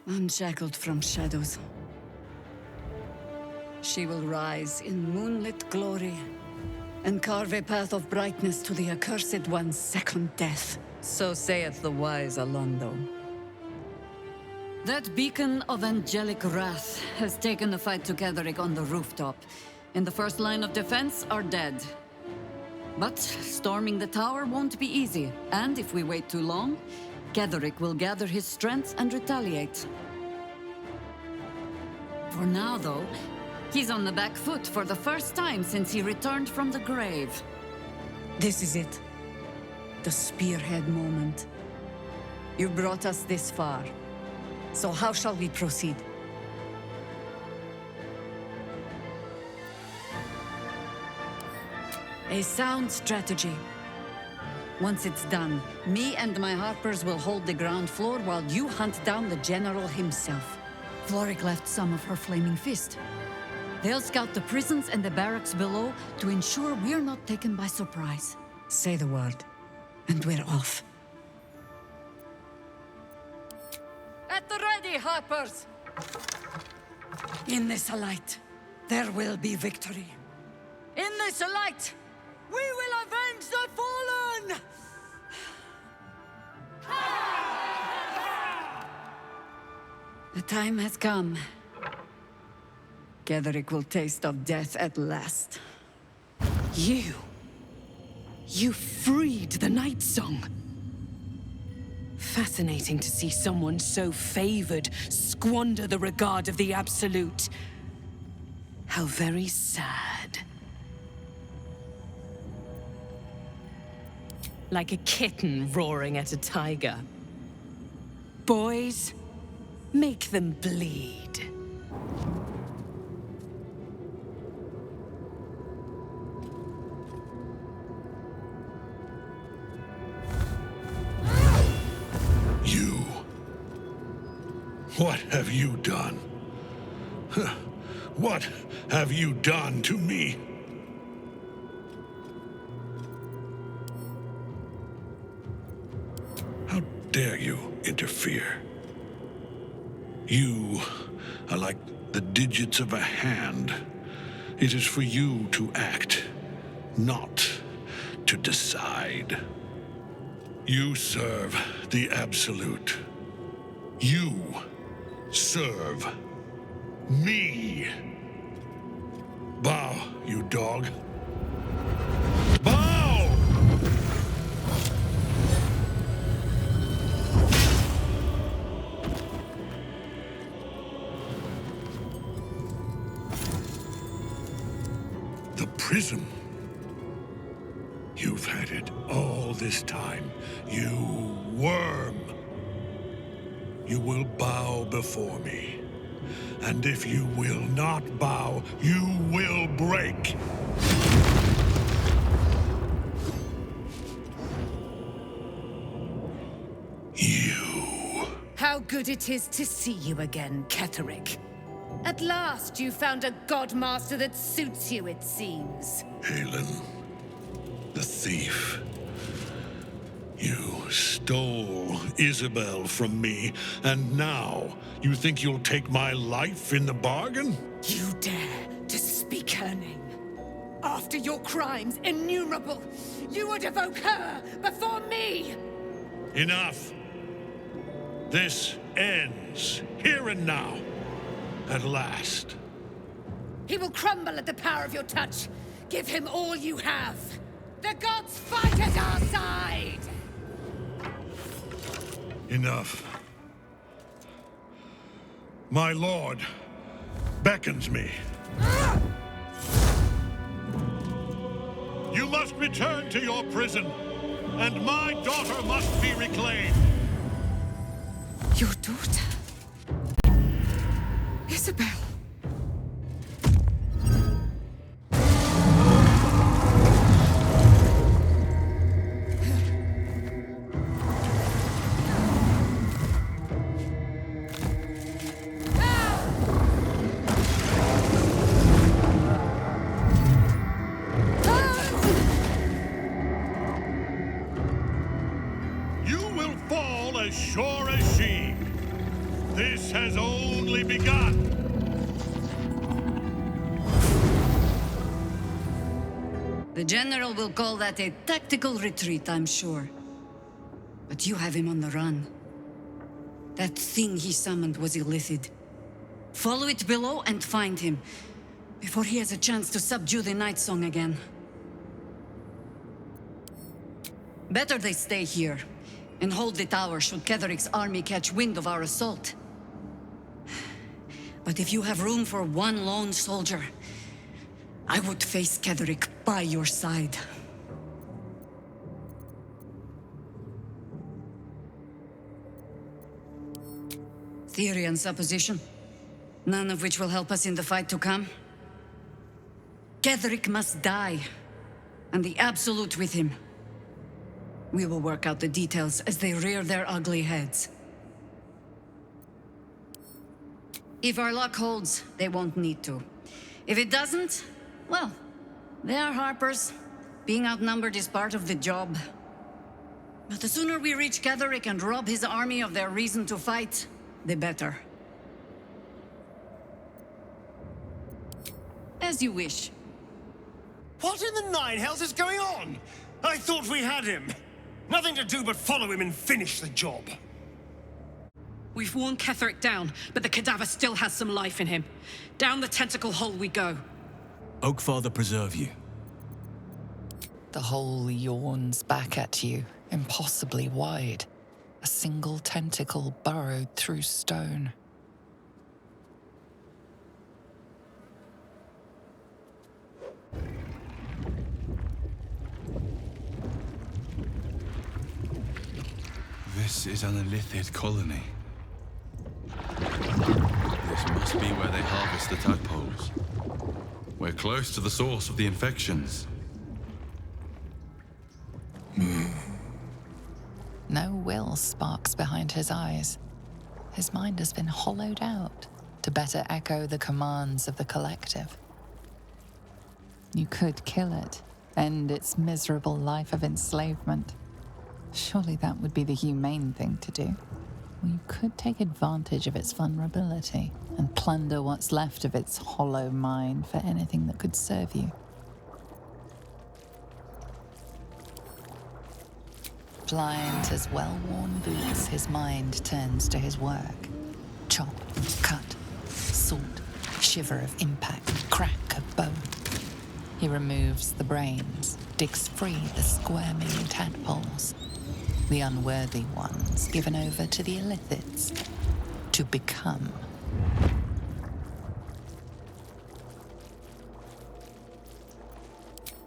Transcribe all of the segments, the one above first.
Unshackled from shadows. She will rise in moonlit glory and carve a path of brightness to the accursed one's second death. So saith the wise Alondo. That beacon of angelic wrath has taken the fight to Ketheric on the rooftop, and the first line of defense are dead. But storming the tower won't be easy, and if we wait too long, Ketheric will gather his strength and retaliate. For now, though, he's on the back foot for the first time since he returned from the grave. This is it. The spearhead moment. You brought us this far. So how shall we proceed? A sound strategy. Once it's done, me and my harpers will hold the ground floor while you hunt down the general himself. Floric left some of her flaming fist. They'll scout the prisons and the barracks below to ensure we're not taken by surprise. Say the word, and we're off. At the ready, harpers! In this light, there will be victory. In this light, we will avenge the fallen! The time has come. Ketheric will taste of death at last. You freed the Night Song. Fascinating to see someone so favored squander the regard of the Absolute. How very sad. Like a kitten roaring at a tiger. Boys, make them bleed. What have you done? What have you done to me? How dare you interfere? You are like the digits of a hand. It is for you to act, not to decide. You serve the Absolute. You serve me. Bow, you dog. Bow! The prism. You've had it all this time, you worm. You will bow before me. And if you will not bow, you will break. You. How good it is to see you again, Ketheric. At last you found a godmaster that suits you, it seems. Halen, the thief. You stole Isabel from me, and now you think you'll take my life in the bargain? You dare to speak her name. After your crimes innumerable, you would evoke her before me! Enough! This ends here and now, at last. He will crumble at the power of your touch. Give him all you have. The gods fight at our side! Enough. My lord beckons me. You must return to your prison, and my daughter must be reclaimed. Your daughter? Isabel? As sure as she. This This has only begun! The General will call that a tactical retreat, I'm sure. But you have him on the run. That thing he summoned was illithid. Follow it below and find him, before he has a chance to subdue the Night Song again. Better they stay here, and hold the tower should Ketheric's army catch wind of our assault. But if you have room for one lone soldier, I would face Ketheric by your side. Theory and supposition, none of which will help us in the fight to come. Ketheric must die, and the Absolute with him. We will work out the details as they rear their ugly heads. If our luck holds, they won't need to. If it doesn't, well, they are Harpers. Being outnumbered is part of the job. But the sooner we reach Ketheric and rob his army of their reason to fight, the better. As you wish. What in the nine hells is going on? I thought we had him. Nothing to do but follow him and finish the job. We've worn Ketheric down, but the cadaver still has some life in him. Down the tentacle hole we go. Oakfather preserve you. The hole yawns back at you, impossibly wide. A single tentacle burrowed through stone. This is an illithid colony. This must be where they harvest the tadpoles. We're close to the source of the infections. No will sparks behind his eyes. His mind has been hollowed out to better echo the commands of the collective. You could kill it, end its miserable life of enslavement. Surely that would be the humane thing to do. Or you could take advantage of its vulnerability and plunder what's left of its hollow mind for anything that could serve you. Blind as well-worn boots, his mind turns to his work. Chop, cut, sort, shiver of impact, crack of bone. He removes the brains, digs free the squirming tadpoles. The unworthy ones given over to the illithids to become.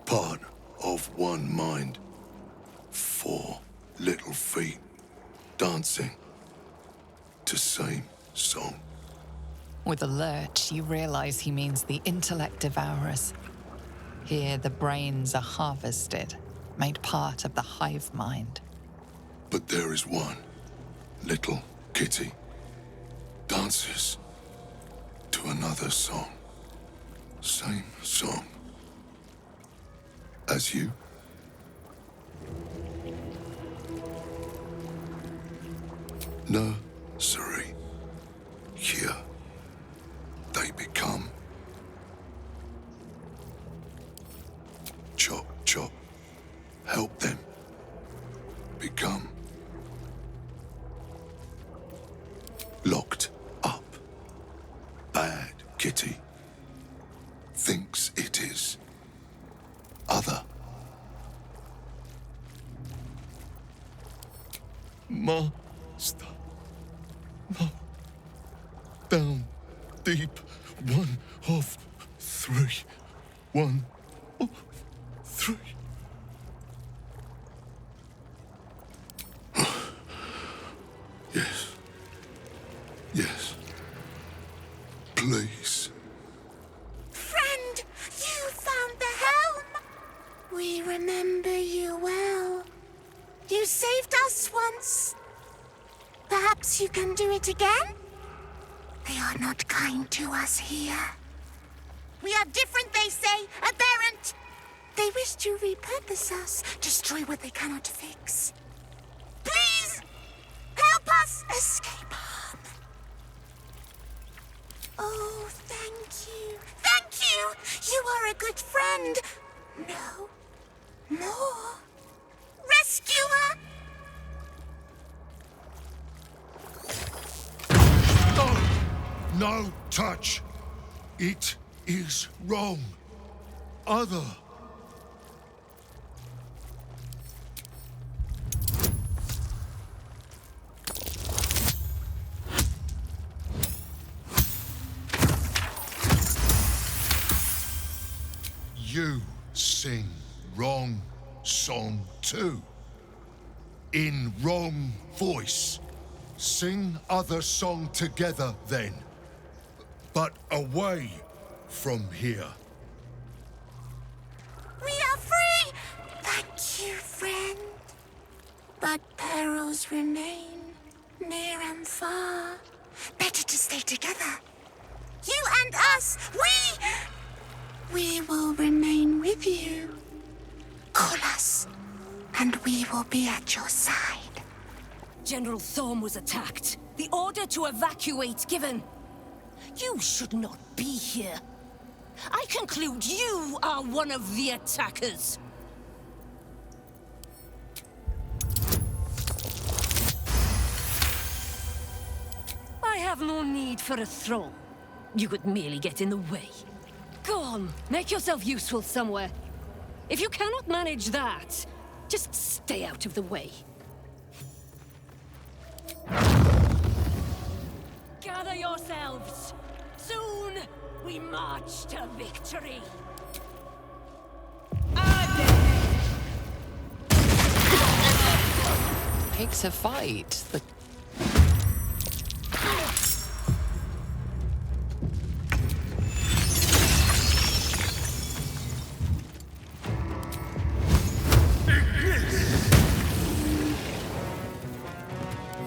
Part of one mind. 4 little feet dancing to same song. With a lurch, you realize he means the intellect devourers. Here, the brains are harvested, made part of the hive mind. But there is one little kitty dances to another song. Same song as you. Nursery. Here they become. Chop, chop. Help them become. Locked up. Bad kitty. Thinks it is. Other. Master. No. Down. Deep. 1 of 3. 1 of 3. Yes. Yes. Please. Friend, you found the helm. We remember you well. You saved us once. Perhaps you can do it again? They are not kind to us here. We are different, they say, aberrant. They wish to repurpose us, destroy what they cannot fix. Please, help us escape harm. Oh, thank you. Thank you! You are a good friend. No. More. Rescuer! No touch. It is wrong. Other. You sing wrong song too. In wrong voice. Sing other song together then. But away from here. We are free! Thank you, friend. But perils remain, near and far. Better to stay together. You and us, we will remain with you. Call us, and we will be at your side. General Thorm was attacked. The order to evacuate given. You should not be here. I conclude you are one of the attackers. I have no need for a throne. You could merely get in the way. Go on, make yourself useful somewhere. If you cannot manage that, just stay out of the way. Gather yourselves. Soon, we march to victory. Pick to fight. The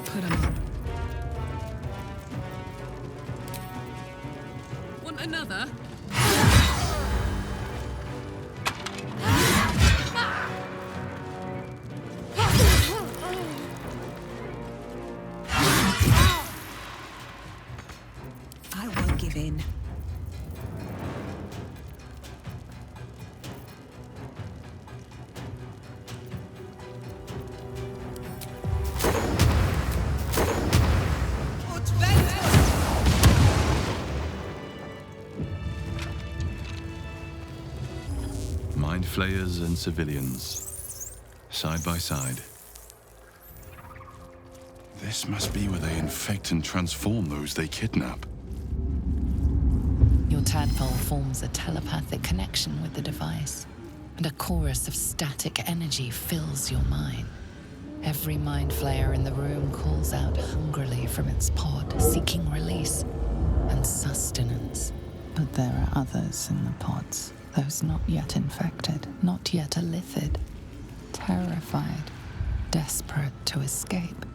Put 'em up. Want another? I won't give in. Mind flayers and civilians, side by side. This must be where they infect and transform those they kidnap. Your tadpole forms a telepathic connection with the device, and a chorus of static energy fills your mind. Every mind flayer in the room calls out hungrily from its pod, seeking release and sustenance. But there are others in the pods, those not yet infected, not yet elithid, terrified, desperate to escape.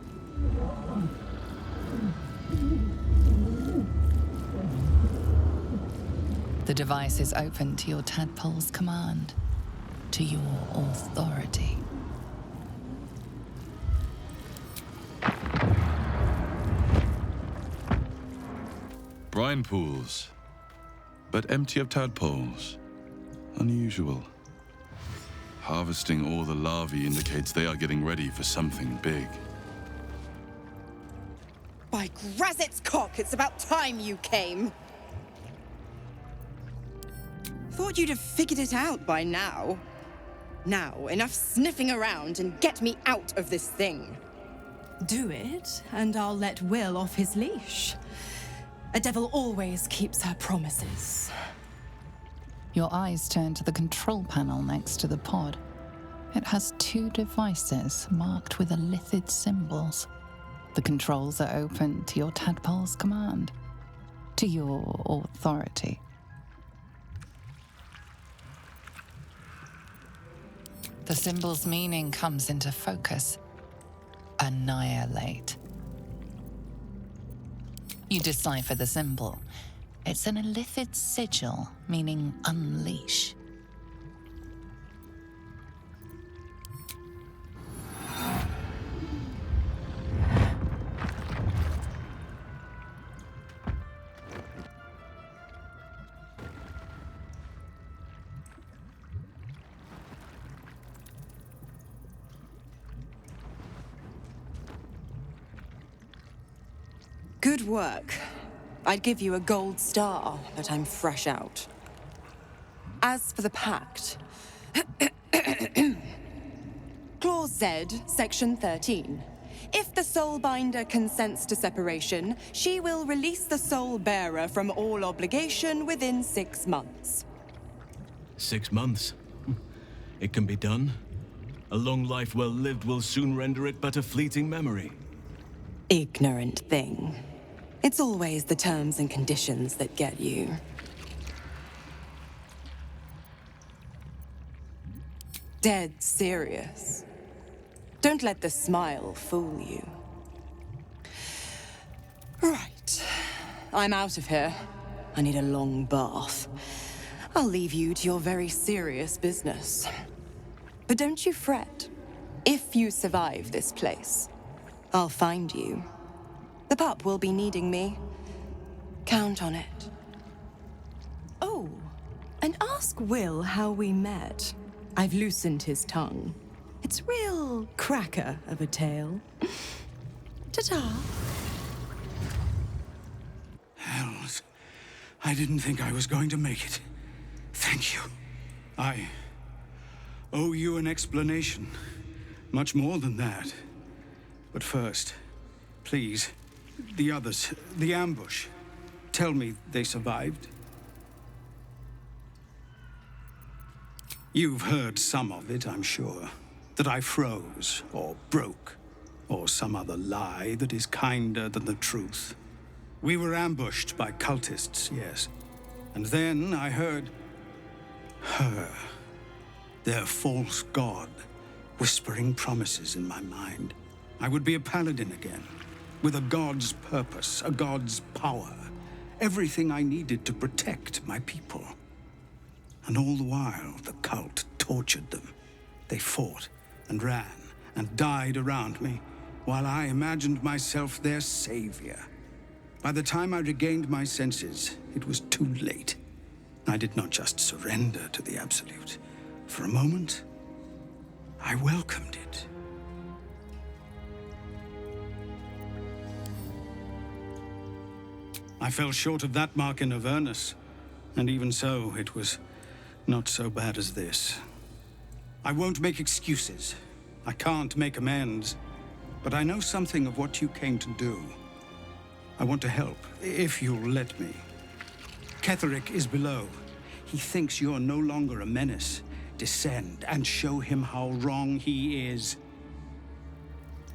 The device is open to your tadpole's command, to your authority. Brine pools, but empty of tadpoles. Unusual. Harvesting all the larvae indicates they are getting ready for something big. By Grazit's cock, it's about time you came. Thought you'd have figured it out by now. Now, enough sniffing around and get me out of this thing. Do it, and I'll let Will off his leash. A devil always keeps her promises. Your eyes turn to the control panel next to the pod. It has two devices marked with elithid symbols. The controls are open to your tadpole's command, to your authority. The symbol's meaning comes into focus. Annihilate. You decipher the symbol. It's an elithid sigil, meaning unleash. Good work. I'd give you a gold star, but I'm fresh out. As for the pact... Clause Z, Section 13. If the Soulbinder consents to separation, she will release the Soul Bearer from all obligation within 6 months. 6 months? It can be done. A long life well lived will soon render it but a fleeting memory. Ignorant thing. It's always the terms and conditions that get you. Dead serious. Don't let the smile fool you. Right. I'm out of here. I need a long bath. I'll leave you to your very serious business. But don't you fret. If you survive this place, I'll find you. The pup will be needing me. Count on it. Oh, and ask Will how we met. I've loosened his tongue. It's real cracker of a tale. Ta-ta. Hells. I didn't think I was going to make it. Thank you. I owe you an explanation. Much more than that. But first, please, the others, the ambush. Tell me they survived. You've heard some of it, I'm sure. That I froze, or broke, or some other lie that is kinder than the truth. We were ambushed by cultists, yes. And then I heard... her. Their false god, whispering promises in my mind. I would be a paladin again, with a god's purpose, a god's power. Everything I needed to protect my people. And all the while, the cult tortured them. They fought and ran and died around me, while I imagined myself their savior. By the time I regained my senses, it was too late. I did not just surrender to the Absolute. For a moment, I welcomed it. I fell short of that mark in Avernus, and even so, it was not so bad as this. I won't make excuses. I can't make amends. But I know something of what you came to do. I want to help, if you'll let me. Ketheric is below. He thinks you're no longer a menace. Descend and show him how wrong he is.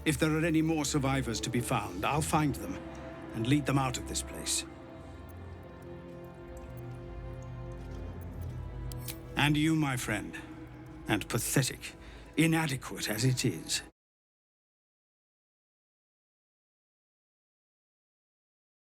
If there are any more survivors to be found, I'll find them and lead them out of this place. And you, my friend, and pathetic, inadequate as it is,